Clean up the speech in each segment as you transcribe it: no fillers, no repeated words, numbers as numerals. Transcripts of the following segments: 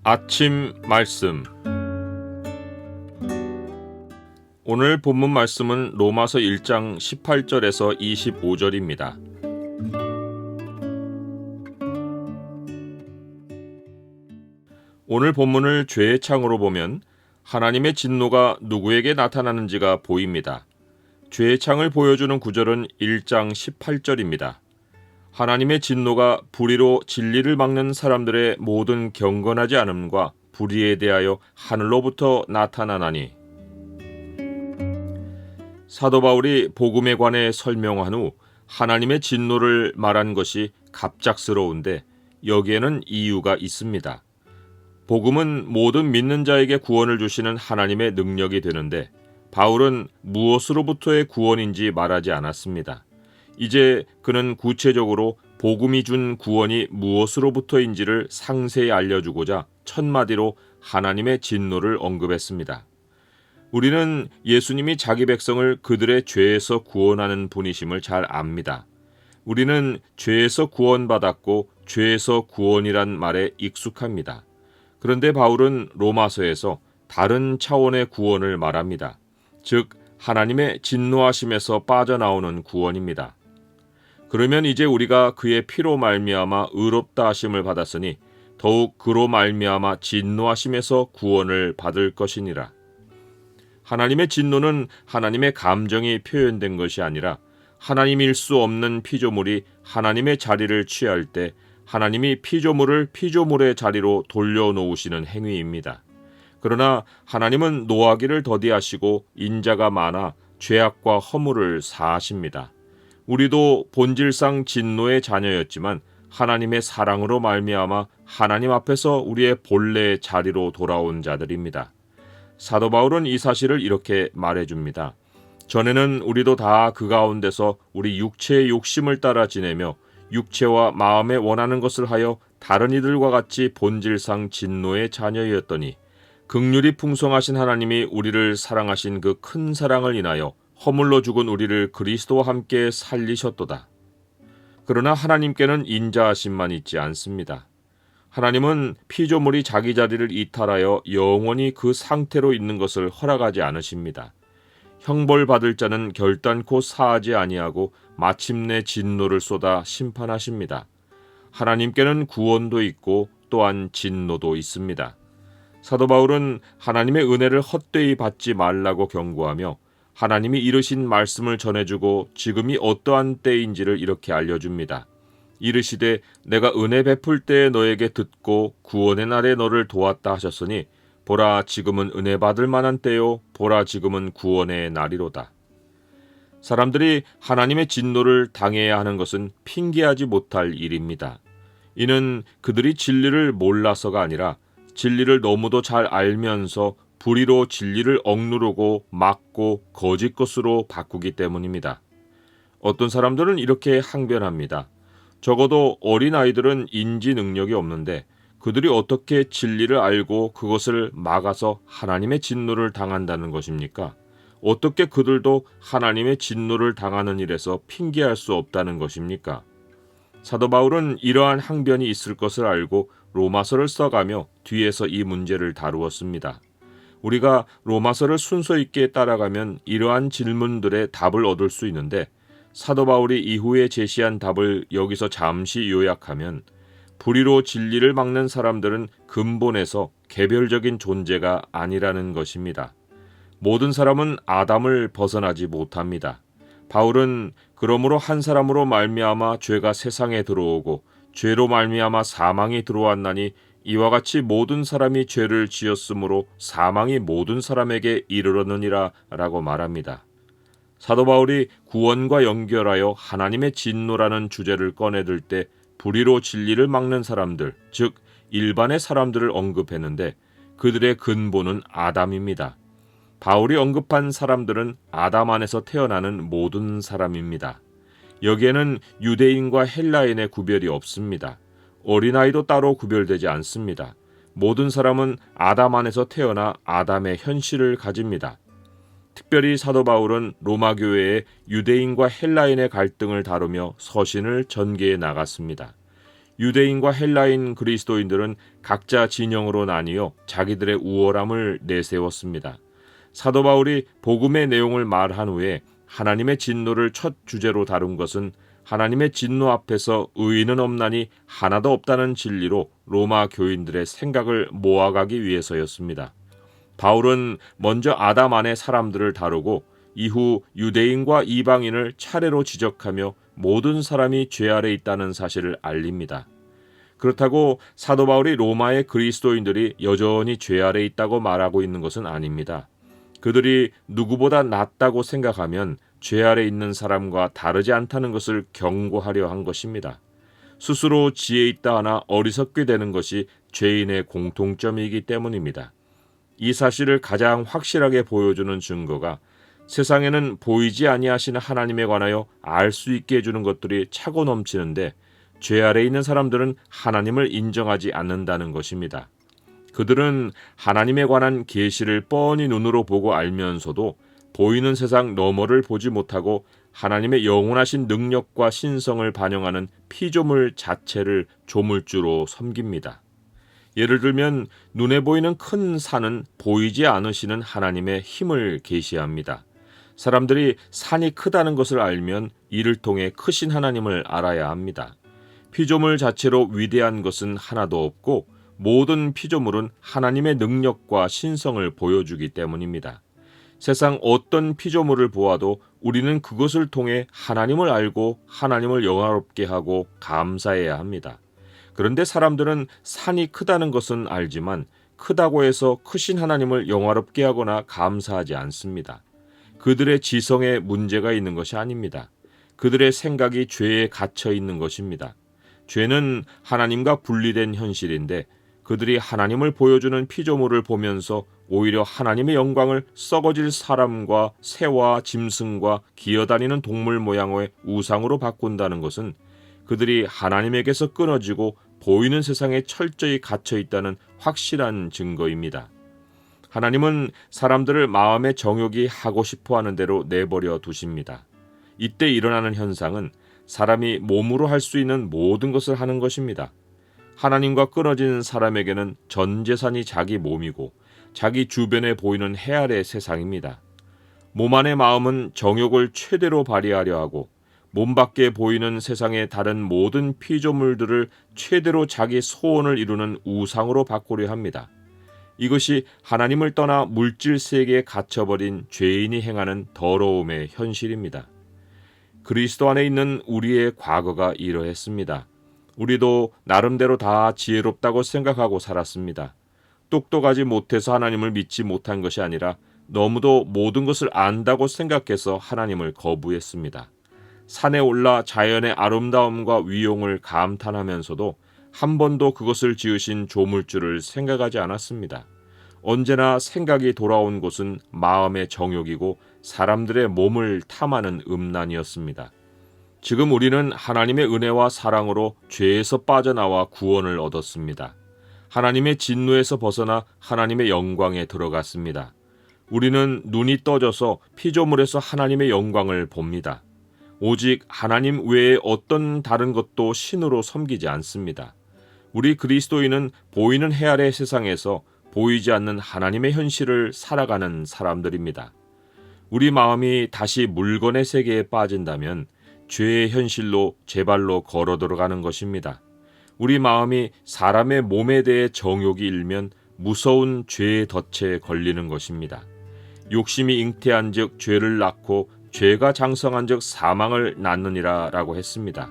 아침 말씀. 오늘 본문 말씀은 로마서 1장 18절에서 25절입니다. 오늘 본문을 죄의 창으로 보면 하나님의 진노가 누구에게 나타나는지가 보입니다. 죄의 창을 보여주는 구절은 1장 18절입니다. 하나님의 진노가 불의로 진리를 막는 사람들의 모든 경건하지 않음과 불의에 대하여 하늘로부터 나타나나니. 사도 바울이 복음에 관해 설명한 후 하나님의 진노를 말한 것이 갑작스러운데 여기에는 이유가 있습니다. 복음은 모든 믿는 자에게 구원을 주시는 하나님의 능력이 되는데 바울은 무엇으로부터의 구원인지 말하지 않았습니다. 이제 그는 구체적으로 복음이 준 구원이 무엇으로부터인지를 상세히 알려주고자 첫마디로 하나님의 진노를 언급했습니다. 우리는 예수님이 자기 백성을 그들의 죄에서 구원하는 분이심을 잘 압니다. 우리는 죄에서 구원받았고 죄에서 구원이란 말에 익숙합니다. 그런데 바울은 로마서에서 다른 차원의 구원을 말합니다. 즉 하나님의 진노하심에서 빠져나오는 구원입니다. 그러면 이제 우리가 그의 피로 말미암아 의롭다 하심을 받았으니 더욱 그로 말미암아 진노하심에서 구원을 받을 것이니라. 하나님의 진노는 하나님의 감정이 표현된 것이 아니라 하나님일 수 없는 피조물이 하나님의 자리를 취할 때 하나님이 피조물을 피조물의 자리로 돌려놓으시는 행위입니다. 그러나 하나님은 노하기를 더디하시고 인자가 많아 죄악과 허물을 사하십니다. 우리도 본질상 진노의 자녀였지만 하나님의 사랑으로 말미암아 하나님 앞에서 우리의 본래의 자리로 돌아온 자들입니다. 사도 바울은 이 사실을 이렇게 말해줍니다. 전에는 우리도 다 그 가운데서 우리 육체의 욕심을 따라 지내며 육체와 마음에 원하는 것을 하여 다른 이들과 같이 본질상 진노의 자녀였더니 긍휼이 풍성하신 하나님이 우리를 사랑하신 그 큰 사랑을 인하여 허물로 죽은 우리를 그리스도와 함께 살리셨도다. 그러나 하나님께는 인자하심만 있지 않습니다. 하나님은 피조물이 자기 자리를 이탈하여 영원히 그 상태로 있는 것을 허락하지 않으십니다. 형벌받을 자는 결단코 사하지 아니하고 마침내 진노를 쏟아 심판하십니다. 하나님께는 구원도 있고 또한 진노도 있습니다. 사도 바울은 하나님의 은혜를 헛되이 받지 말라고 경고하며 하나님이 이르신 말씀을 전해주고 지금이 어떠한 때인지를 이렇게 알려줍니다. 이르시되 내가 은혜 베풀 때에 너에게 듣고 구원의 날에 너를 도왔다 하셨으니 보라 지금은 은혜 받을 만한 때요 보라 지금은 구원의 날이로다. 사람들이 하나님의 진노를 당해야 하는 것은 핑계하지 못할 일입니다. 이는 그들이 진리를 몰라서가 아니라 진리를 너무도 잘 알면서 불의로 진리를 억누르고 막고 거짓 것으로 바꾸기 때문입니다. 어떤 사람들은 이렇게 항변합니다. 적어도 어린아이들은 인지 능력이 없는데 그들이 어떻게 진리를 알고 그것을 막아서 하나님의 진노를 당한다는 것입니까? 어떻게 그들도 하나님의 진노를 당하는 일에서 핑계할 수 없다는 것입니까? 사도 바울은 이러한 항변이 있을 것을 알고 로마서를 써가며 뒤에서 이 문제를 다루었습니다. 우리가 로마서를 순서 있게 따라가면 이러한 질문들의 답을 얻을 수 있는데 사도 바울이 이후에 제시한 답을 여기서 잠시 요약하면 불의로 진리를 막는 사람들은 근본에서 개별적인 존재가 아니라는 것입니다. 모든 사람은 아담을 벗어나지 못합니다. 바울은 그러므로 한 사람으로 말미암아 죄가 세상에 들어오고 죄로 말미암아 사망이 들어왔나니 이와 같이 모든 사람이 죄를 지었으므로 사망이 모든 사람에게 이르렀느니라 라고 말합니다. 사도 바울이 구원과 연결하여 하나님의 진노라는 주제를 꺼내들 때 불의로 진리를 막는 사람들, 즉 일반의 사람들을 언급했는데 그들의 근본은 아담입니다. 바울이 언급한 사람들은 아담 안에서 태어나는 모든 사람입니다. 여기에는 유대인과 헬라인의 구별이 없습니다. 어린아이도 따로 구별되지 않습니다. 모든 사람은 아담 안에서 태어나 아담의 현실을 가집니다. 특별히 사도 바울은 로마 교회의 유대인과 헬라인의 갈등을 다루며 서신을 전개해 나갔습니다. 유대인과 헬라인 그리스도인들은 각자 진영으로 나뉘어 자기들의 우월함을 내세웠습니다. 사도 바울이 복음의 내용을 말한 후에 하나님의 진노를 첫 주제로 다룬 것은 하나님의 진노 앞에서 의인은 없나니 하나도 없다는 진리로 로마 교인들의 생각을 모아가기 위해서였습니다. 바울은 먼저 아담 안의 사람들을 다루고 이후 유대인과 이방인을 차례로 지적하며 모든 사람이 죄 아래 있다는 사실을 알립니다. 그렇다고 사도 바울이 로마의 그리스도인들이 여전히 죄 아래 있다고 말하고 있는 것은 아닙니다. 그들이 누구보다 낫다고 생각하면 죄 아래 있는 사람과 다르지 않다는 것을 경고하려 한 것입니다. 스스로 지혜 있다 하나 어리석게 되는 것이 죄인의 공통점이기 때문입니다. 이 사실을 가장 확실하게 보여주는 증거가 세상에는 보이지 아니하시는 하나님에 관하여 알 수 있게 해주는 것들이 차고 넘치는데 죄 아래 있는 사람들은 하나님을 인정하지 않는다는 것입니다. 그들은 하나님에 관한 계시를 뻔히 눈으로 보고 알면서도 보이는 세상 너머를 보지 못하고 하나님의 영원하신 능력과 신성을 반영하는 피조물 자체를 조물주로 섬깁니다. 예를 들면 눈에 보이는 큰 산은 보이지 않으시는 하나님의 힘을 계시합니다. 사람들이 산이 크다는 것을 알면 이를 통해 크신 하나님을 알아야 합니다. 피조물 자체로 위대한 것은 하나도 없고 모든 피조물은 하나님의 능력과 신성을 보여주기 때문입니다. 세상 어떤 피조물을 보아도 우리는 그것을 통해 하나님을 알고 하나님을 영화롭게 하고 감사해야 합니다. 그런데 사람들은 산이 크다는 것은 알지만 크다고 해서 크신 하나님을 영화롭게 하거나 감사하지 않습니다. 그들의 지성에 문제가 있는 것이 아닙니다. 그들의 생각이 죄에 갇혀 있는 것입니다. 죄는 하나님과 분리된 현실인데 그들이 하나님을 보여주는 피조물을 보면서 오히려 하나님의 영광을 썩어질 사람과 새와 짐승과 기어다니는 동물 모양의 우상으로 바꾼다는 것은 그들이 하나님에게서 끊어지고 보이는 세상에 철저히 갇혀 있다는 확실한 증거입니다. 하나님은 사람들을 마음의 정욕이 하고 싶어 하는 대로 내버려 두십니다. 이때 일어나는 현상은 사람이 몸으로 할 수 있는 모든 것을 하는 것입니다. 하나님과 끊어진 사람에게는 전 재산이 자기 몸이고 자기 주변에 보이는 해 아래 세상입니다. 몸 안의 마음은 정욕을 최대로 발휘하려 하고 몸 밖에 보이는 세상의 다른 모든 피조물들을 최대로 자기 소원을 이루는 우상으로 바꾸려 합니다. 이것이 하나님을 떠나 물질 세계에 갇혀버린 죄인이 행하는 더러움의 현실입니다. 그리스도 안에 있는 우리의 과거가 이러했습니다. 우리도 나름대로 다 지혜롭다고 생각하고 살았습니다. 똑똑하지 못해서 하나님을 믿지 못한 것이 아니라 너무도 모든 것을 안다고 생각해서 하나님을 거부했습니다. 산에 올라 자연의 아름다움과 위용을 감탄하면서도 한 번도 그것을 지으신 조물주를 생각하지 않았습니다. 언제나 생각이 돌아온 곳은 마음의 정욕이고 사람들의 몸을 탐하는 음란이었습니다. 지금 우리는 하나님의 은혜와 사랑으로 죄에서 빠져나와 구원을 얻었습니다. 하나님의 진노에서 벗어나 하나님의 영광에 들어갔습니다. 우리는 눈이 떠져서 피조물에서 하나님의 영광을 봅니다. 오직 하나님 외에 어떤 다른 것도 신으로 섬기지 않습니다. 우리 그리스도인은 보이는 해 아래 세상에서 보이지 않는 하나님의 현실을 살아가는 사람들입니다. 우리 마음이 다시 물건의 세계에 빠진다면 죄의 현실로 제 발로 걸어 들어가는 것입니다. 우리 마음이 사람의 몸에 대해 정욕이 일면 무서운 죄의 덫에 걸리는 것입니다. 욕심이 잉태한 즉 죄를 낳고 죄가 장성한 즉 사망을 낳느니라 라고 했습니다.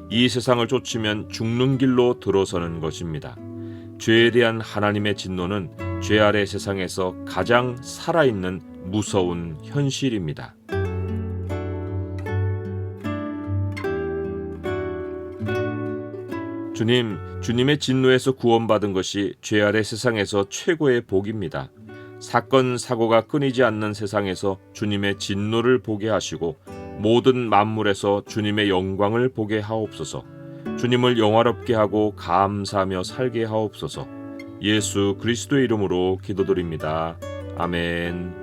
이 세상을 쫓으면 죽는 길로 들어서는 것입니다. 죄에 대한 하나님의 진노는 죄 아래 세상에서 가장 살아있는 무서운 현실입니다. 주님의 진노에서 구원받은 것이 죄 아래 세상에서 최고의 복입니다. 사건 사고가 끊이지 않는 세상에서 주님의 진노를 보게 하시고 모든 만물에서 주님의 영광을 보게 하옵소서. 주님을 영화롭게 하고 감사하며 살게 하옵소서. 예수 그리스도의 이름으로 기도드립니다. 아멘.